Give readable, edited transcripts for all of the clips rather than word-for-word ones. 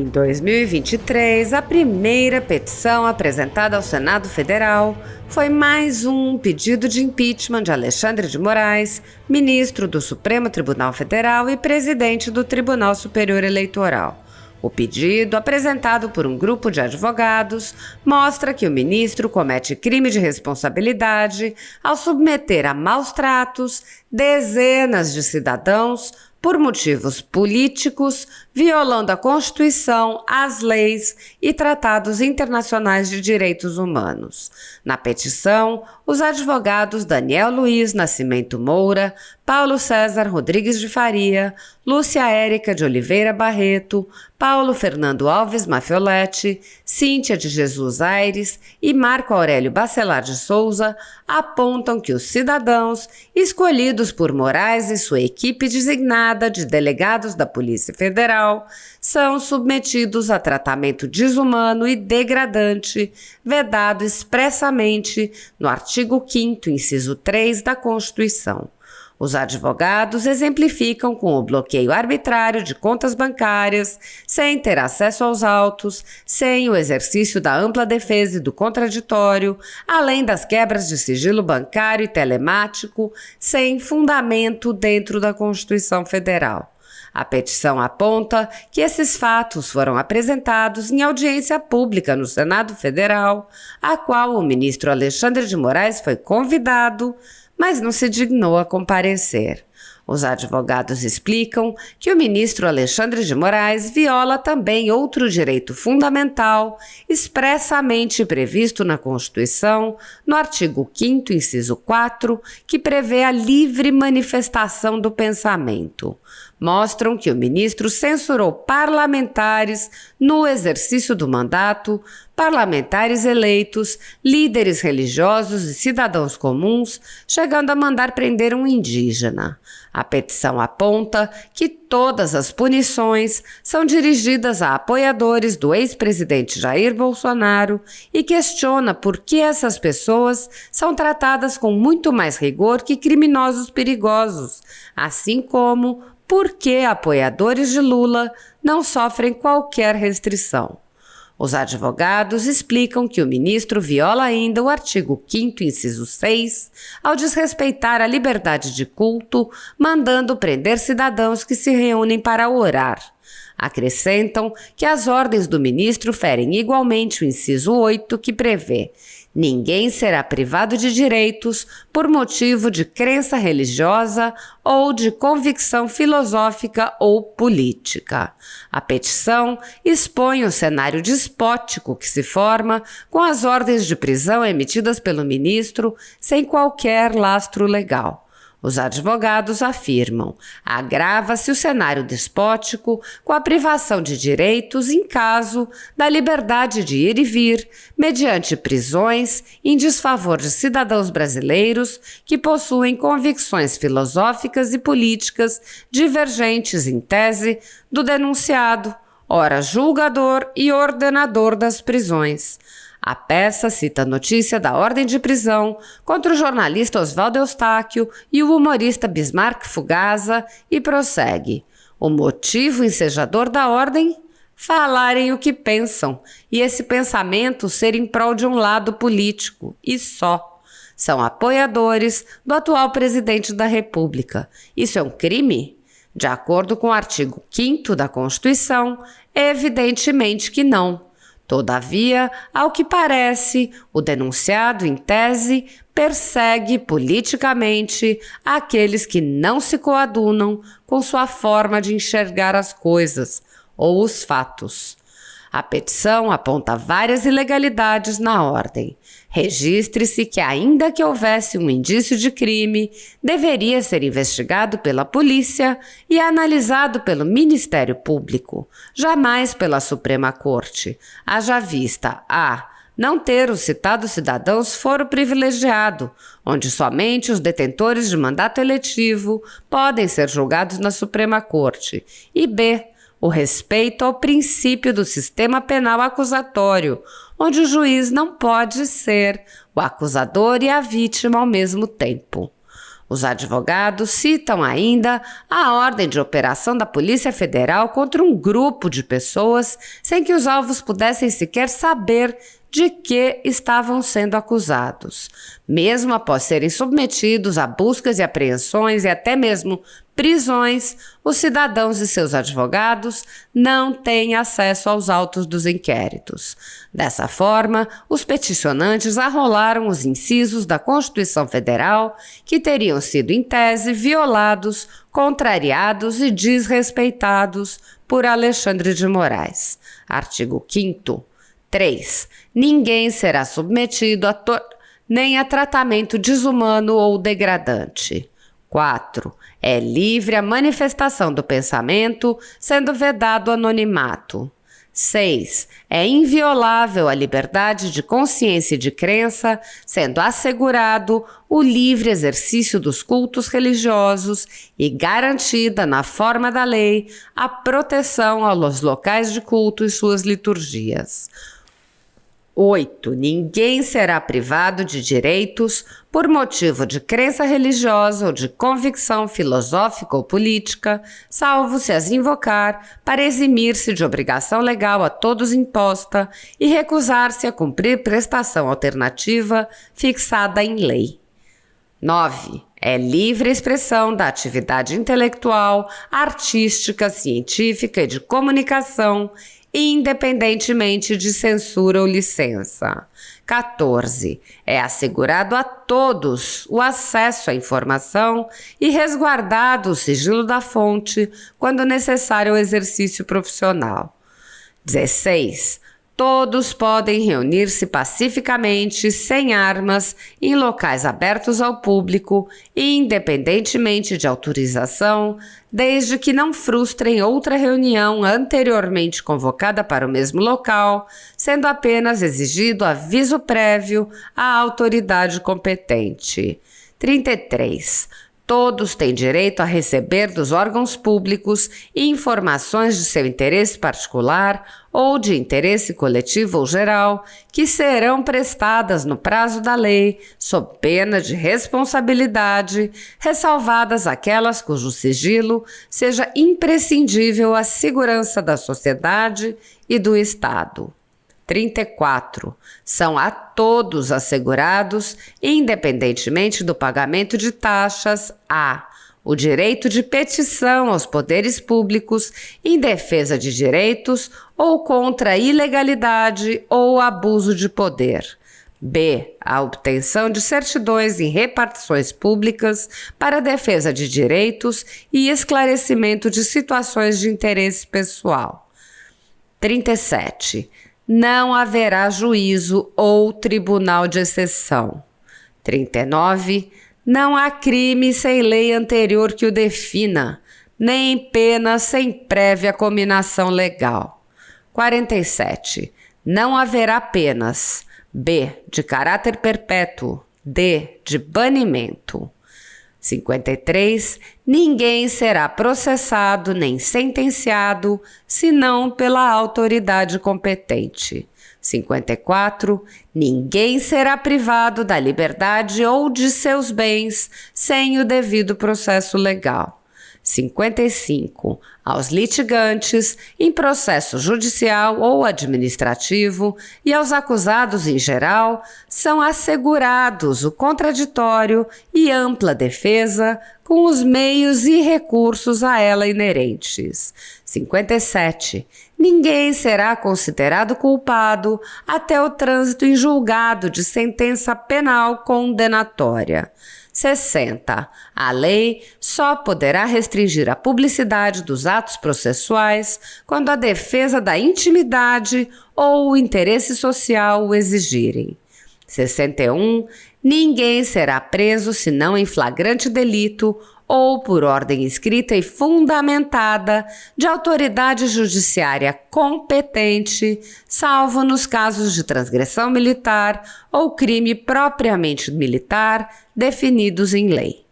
Em 2023, a primeira petição apresentada ao Senado Federal foi mais um pedido de impeachment de Alexandre de Moraes, ministro do Supremo Tribunal Federal e presidente do Tribunal Superior Eleitoral. O pedido, apresentado por um grupo de advogados, mostra que o ministro comete crime de responsabilidade ao submeter a maus tratos dezenas de cidadãos por motivos políticos, violando a Constituição, as leis e tratados internacionais de direitos humanos. Na petição, os advogados Daniel Luiz Nascimento Moura, Paulo César Rodrigues de Faria, Lúcia Érica de Oliveira Barreto, Paulo Fernando Alves Mafioletti, Cíntia de Jesus Aires e Marco Aurélio Bacelar de Souza apontam que os cidadãos, escolhidos por Moraes e sua equipe designada de delegados da Polícia Federal, são submetidos a tratamento desumano e degradante, vedado expressamente no artigo 5º, inciso 3 da Constituição. Os advogados exemplificam com o bloqueio arbitrário de contas bancárias, sem ter acesso aos autos, sem o exercício da ampla defesa e do contraditório, além das quebras de sigilo bancário e telemático, sem fundamento dentro da Constituição Federal. A petição aponta que esses fatos foram apresentados em audiência pública no Senado Federal, a qual o ministro Alexandre de Moraes foi convidado, mas não se dignou a comparecer. Os advogados explicam que o ministro Alexandre de Moraes viola também outro direito fundamental, expressamente previsto na Constituição, no artigo 5º, inciso 4, que prevê a livre manifestação do pensamento. Mostram que o ministro censurou parlamentares no exercício do mandato, parlamentares eleitos, líderes religiosos e cidadãos comuns, chegando a mandar prender um indígena. A petição aponta que todas as punições são dirigidas a apoiadores do ex-presidente Jair Bolsonaro e questiona por que essas pessoas são tratadas com muito mais rigor que criminosos perigosos, assim como por que apoiadores de Lula não sofrem qualquer restrição. Os advogados explicam que o ministro viola ainda o artigo 5º, inciso 6, ao desrespeitar a liberdade de culto, mandando prender cidadãos que se reúnem para orar. Acrescentam que as ordens do ministro ferem igualmente o inciso 8, que prevê: ninguém será privado de direitos por motivo de crença religiosa ou de convicção filosófica ou política. A petição expõe o cenário despótico que se forma com as ordens de prisão emitidas pelo ministro sem qualquer lastro legal. Os advogados afirmam: agrava-se o cenário despótico com a privação de direitos em caso da liberdade de ir e vir, mediante prisões em desfavor de cidadãos brasileiros que possuem convicções filosóficas e políticas divergentes em tese do denunciado, ora julgador e ordenador das prisões. A peça cita a notícia da ordem de prisão contra o jornalista Oswaldo Eustáquio e o humorista Bismarck Fugaza e prossegue: o motivo ensejador da ordem? Falarem o que pensam, e esse pensamento ser em prol de um lado político, e só. São apoiadores do atual presidente da República. Isso é um crime? De acordo com o artigo 5º da Constituição, evidentemente que não. Todavia, ao que parece, o denunciado, em tese, persegue politicamente aqueles que não se coadunam com sua forma de enxergar as coisas ou os fatos. A petição aponta várias ilegalidades na ordem. Registre-se que, ainda que houvesse um indício de crime, deveria ser investigado pela polícia e analisado pelo Ministério Público, jamais pela Suprema Corte, haja vista a não ter os citados cidadãos foro privilegiado, onde somente os detentores de mandato eletivo podem ser julgados na Suprema Corte, e b o respeito ao princípio do sistema penal acusatório, onde o juiz não pode ser o acusador e a vítima ao mesmo tempo. Os advogados citam ainda a ordem de operação da Polícia Federal contra um grupo de pessoas sem que os alvos pudessem sequer saber de que estavam sendo acusados. Mesmo após serem submetidos a buscas e apreensões e até mesmo prisões, os cidadãos e seus advogados não têm acesso aos autos dos inquéritos. Dessa forma, os peticionantes arrolaram os incisos da Constituição Federal que teriam sido, em tese, violados, contrariados e desrespeitados por Alexandre de Moraes. Artigo 5º. 3. Ninguém será submetido nem a tratamento desumano ou degradante. 4. É livre a manifestação do pensamento, sendo vedado o anonimato. 6. É inviolável a liberdade de consciência e de crença, sendo assegurado o livre exercício dos cultos religiosos e garantida, na forma da lei, a proteção aos locais de culto e suas liturgias. 8. Ninguém será privado de direitos por motivo de crença religiosa ou de convicção filosófica ou política, salvo se as invocar para eximir-se de obrigação legal a todos imposta e recusar-se a cumprir prestação alternativa fixada em lei. 9. É livre a expressão da atividade intelectual, artística, científica e de comunicação, independentemente de censura ou licença. 14. É assegurado a todos o acesso à informação e resguardado o sigilo da fonte quando necessário ao exercício profissional. 16. Todos podem reunir-se pacificamente, sem armas, em locais abertos ao público, independentemente de autorização, desde que não frustrem outra reunião anteriormente convocada para o mesmo local, sendo apenas exigido aviso prévio à autoridade competente. 33. Todos têm direito a receber dos órgãos públicos informações de seu interesse particular ou de interesse coletivo ou geral, que serão prestadas no prazo da lei, sob pena de responsabilidade, ressalvadas aquelas cujo sigilo seja imprescindível à segurança da sociedade e do Estado. 34. São a todos assegurados, independentemente do pagamento de taxas, o direito de petição aos poderes públicos em defesa de direitos ou contra a ilegalidade ou abuso de poder. B. A obtenção de certidões em repartições públicas para a defesa de direitos e esclarecimento de situações de interesse pessoal. 37. Não haverá juízo ou tribunal de exceção. 39. Não há crime sem lei anterior que o defina, nem pena sem prévia cominação legal. 47. Não haverá penas. B. De caráter perpétuo. D. De banimento. 53. Ninguém será processado nem sentenciado, senão pela autoridade competente. 54. Ninguém será privado da liberdade ou de seus bens sem o devido processo legal. 55. Aos litigantes, em processo judicial ou administrativo, e aos acusados em geral, são assegurados o contraditório e ampla defesa com os meios e recursos a ela inerentes. 57. Ninguém será considerado culpado até o trânsito em julgado de sentença penal condenatória. 60. A lei só poderá restringir a publicidade dos atos processuais quando a defesa da intimidade ou o interesse social o exigirem. 61. Ninguém será preso senão em flagrante delito ou por ordem escrita e fundamentada de autoridade judiciária competente, salvo nos casos de transgressão militar ou crime propriamente militar definidos em lei.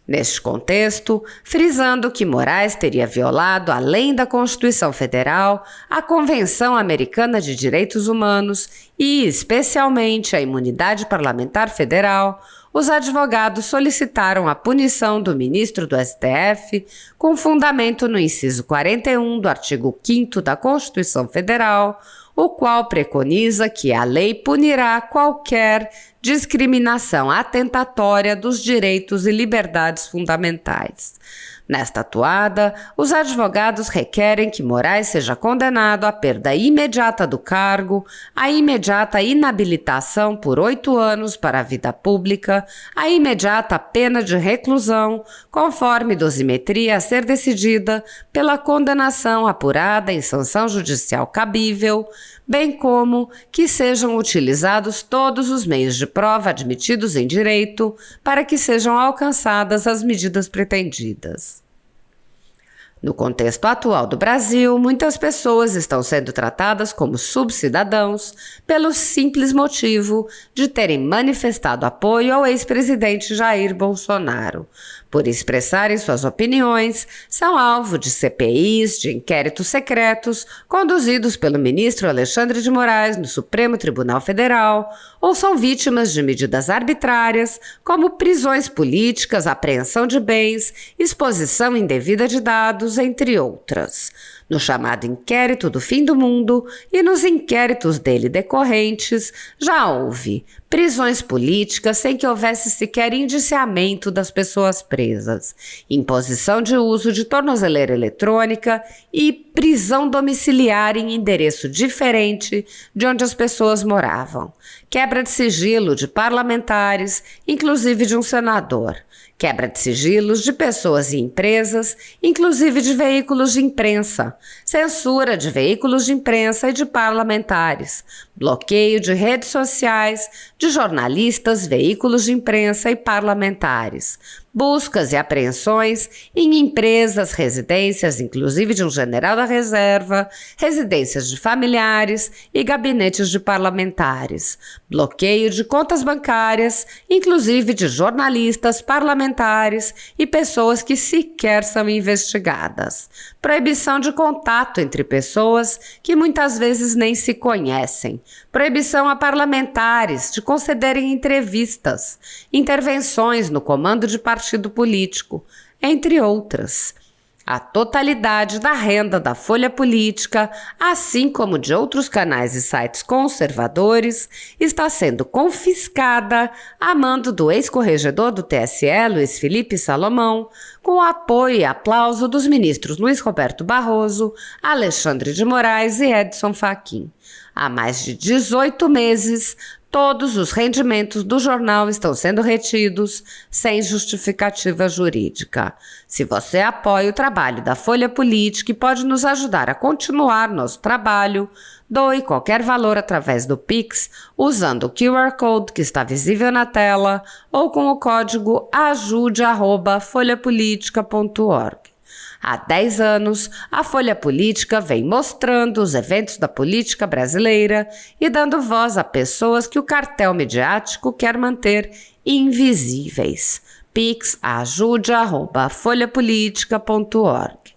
Neste contexto, frisando que Moraes teria violado, além da Constituição Federal, a Convenção Americana de Direitos Humanos e, especialmente, a imunidade parlamentar federal, os advogados solicitaram a punição do ministro do STF com fundamento no inciso 41 do artigo 5º da Constituição Federal, o qual preconiza que a lei punirá qualquer discriminação atentatória dos direitos e liberdades fundamentais. Nesta atuada, os advogados requerem que Moraes seja condenado à perda imediata do cargo, à imediata inabilitação por 8 anos para a vida pública, à imediata pena de reclusão, conforme dosimetria a ser decidida pela condenação apurada em sanção judicial cabível, bem como que sejam utilizados todos os meios de prova admitidos em direito para que sejam alcançadas as medidas pretendidas. No contexto atual do Brasil, muitas pessoas estão sendo tratadas como subcidadãos pelo simples motivo de terem manifestado apoio ao ex-presidente Jair Bolsonaro. Por expressarem suas opiniões, são alvo de CPIs, de inquéritos secretos, conduzidos pelo ministro Alexandre de Moraes no Supremo Tribunal Federal, ou são vítimas de medidas arbitrárias, como prisões políticas, apreensão de bens, exposição indevida de dados, entre outras. No chamado inquérito do fim do mundo e nos inquéritos dele decorrentes, já houve prisões políticas sem que houvesse sequer indiciamento das pessoas presas, imposição de uso de tornozeleira eletrônica e prisão domiciliar em endereço diferente de onde as pessoas moravam, quebra de sigilo de parlamentares, inclusive de um senador, quebra de sigilos de pessoas e empresas, inclusive de veículos de imprensa, censura de veículos de imprensa e de parlamentares, bloqueio de redes sociais, de jornalistas, veículos de imprensa e parlamentares, buscas e apreensões em empresas, residências, inclusive de um general da reserva, residências de familiares e gabinetes de parlamentares, bloqueio de contas bancárias, inclusive de jornalistas, parlamentares e pessoas que sequer são investigadas, proibição de contato entre pessoas que muitas vezes nem se conhecem, proibição a parlamentares de concederem entrevistas, intervenções no comando de partido político, entre outras. A totalidade da renda da Folha Política, assim como de outros canais e sites conservadores, está sendo confiscada a mando do ex-corregedor do TSE, Luiz Felipe Salomão, com o apoio e aplauso dos ministros Luiz Roberto Barroso, Alexandre de Moraes e Edson Fachin. Há mais de 18 meses, todos os rendimentos do jornal estão sendo retidos sem justificativa jurídica. Se você apoia o trabalho da Folha Política e pode nos ajudar a continuar nosso trabalho, doe qualquer valor através do Pix usando o QR Code que está visível na tela ou com o código ajude@folhapolitica.org. Há 10 anos, a Folha Política vem mostrando os eventos da política brasileira e dando voz a pessoas que o cartel midiático quer manter invisíveis. Pix ajude@folhapolitica.org.